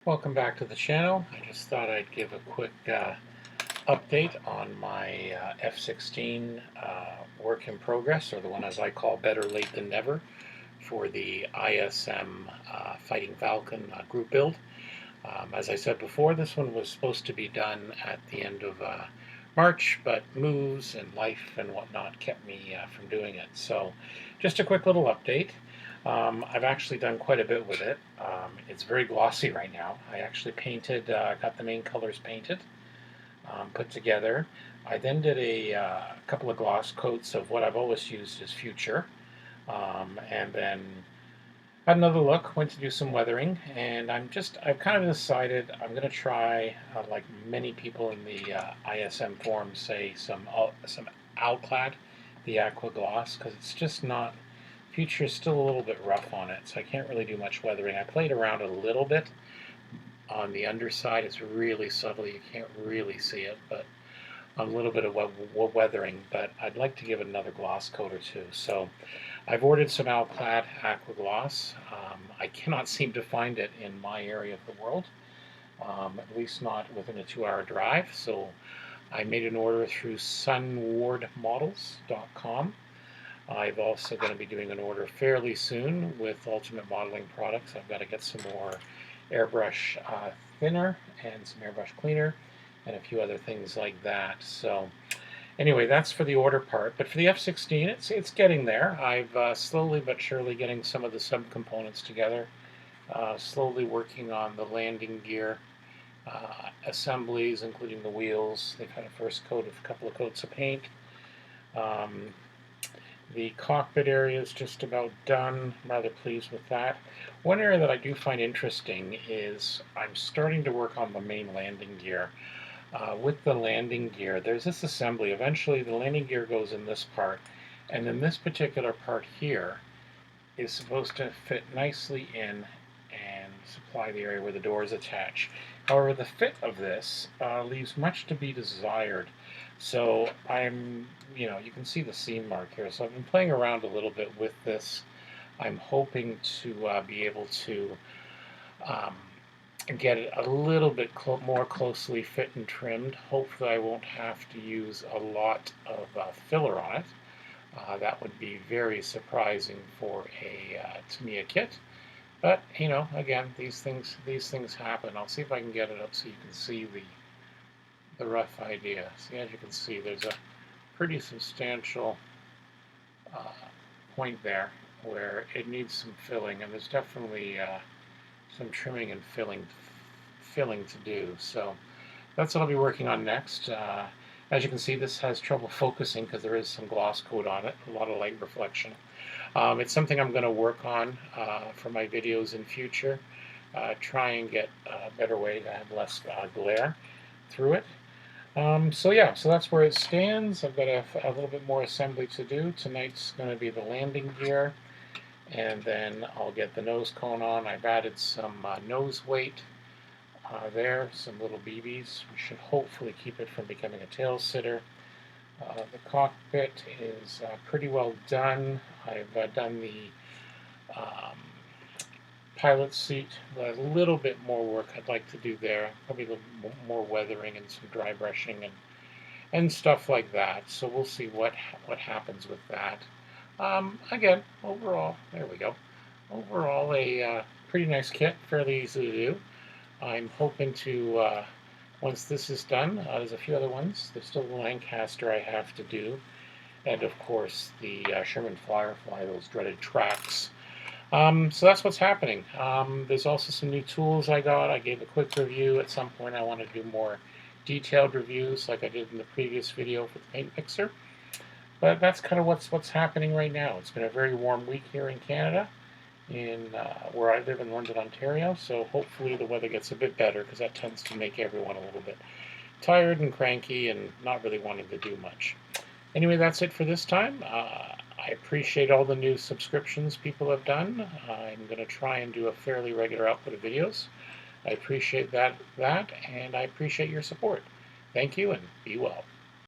Welcome back to the channel. I just thought I'd give a quick update on my F16 work in progress, or the one as I call better late than never, for the ISM Fighting Falcon group build. As I said before, this one was supposed to be done at the end of March, but moves and life and whatnot kept me from doing it. So just a quick little update. I've actually done quite a bit with it. It's very glossy right now. I actually painted, got the main colors painted, put together. I then did a couple of gloss coats of what I've always used as Future, and then had another look, went to do some weathering, and I've kind of decided I'm going to try, like many people in the ISM forums say, some Alclad, the Aqua Gloss, because it's just not, Future is still a little bit rough on it, so I can't really do much weathering. I played around a little bit on the underside. It's really subtle, you can't really see it, but a little bit of weathering, but I'd like to give it another gloss coat or two. So I've ordered some Alclad Aqua Gloss. I cannot seem to find it in my area of the world, at least not within a 2-hour drive. So I made an order through sunwardmodels.com. I've also going to be doing an order fairly soon with Ultimate Modeling Products. I've got to get some more airbrush thinner and some airbrush cleaner and a few other things like that. So anyway, that's for the order part. But for the F16, it's getting there. I've slowly but surely getting some of the subcomponents together, slowly working on the landing gear assemblies, including the wheels. They've had a couple of coats of paint. The cockpit area is just about done. I'm rather pleased with that. One area that I do find interesting is I'm starting to work on the main landing gear. With the landing gear, there's this assembly. Eventually the landing gear goes in this part, and then this particular part here is supposed to fit nicely in and supply the area where the doors attach. However, the fit of this leaves much to be desired. So you can see the seam mark here. So I've been playing around a little bit with this. I'm hoping to be able to get it a little bit more closely fit and trimmed. Hopefully I won't have to use a lot of filler on it. That would be very surprising for a Tamiya kit. But again, these things happen. I'll see if I can get it up so you can see the rough idea. See, as you can see, there's a pretty substantial point there where it needs some filling, and there's definitely some trimming and filling to do. So that's what I'll be working on next. As you can see, this has trouble focusing because there is some gloss coat on it, a lot of light reflection. It's something I'm going to work on for my videos in future. Try and get a better way to have less glare through it. So that's where it stands. I've got a little bit more assembly to do. Tonight's going to be the landing gear, and then I'll get the nose cone on. I've added some nose weight there, some little BBs. We should hopefully keep it from becoming a tail sitter. The cockpit is pretty well done. I've done the pilot seat. A little bit more work I'd like to do there. Probably a little more weathering and some dry brushing and stuff like that. So we'll see what happens with that. Again, overall, there we go. Overall, a pretty nice kit, fairly easy to do. I'm hoping to, once this is done, there's a few other ones. There's still the Lancaster I have to do, and of course the Sherman Firefly, those dreaded tracks. So that's what's happening. There's also some new tools I got. I gave a quick review. At some point I want to do more detailed reviews like I did in the previous video for the paint mixer. But that's kind of what's happening right now. It's been a very warm week here in Canada, in where I live in London, Ontario, so hopefully the weather gets a bit better, because that tends to make everyone a little bit tired and cranky and not really wanting to do much. Anyway, that's it for this time. I appreciate all the new subscriptions people have done. I'm going to try and do a fairly regular output of videos. I appreciate that, and I appreciate your support. Thank you, and be well.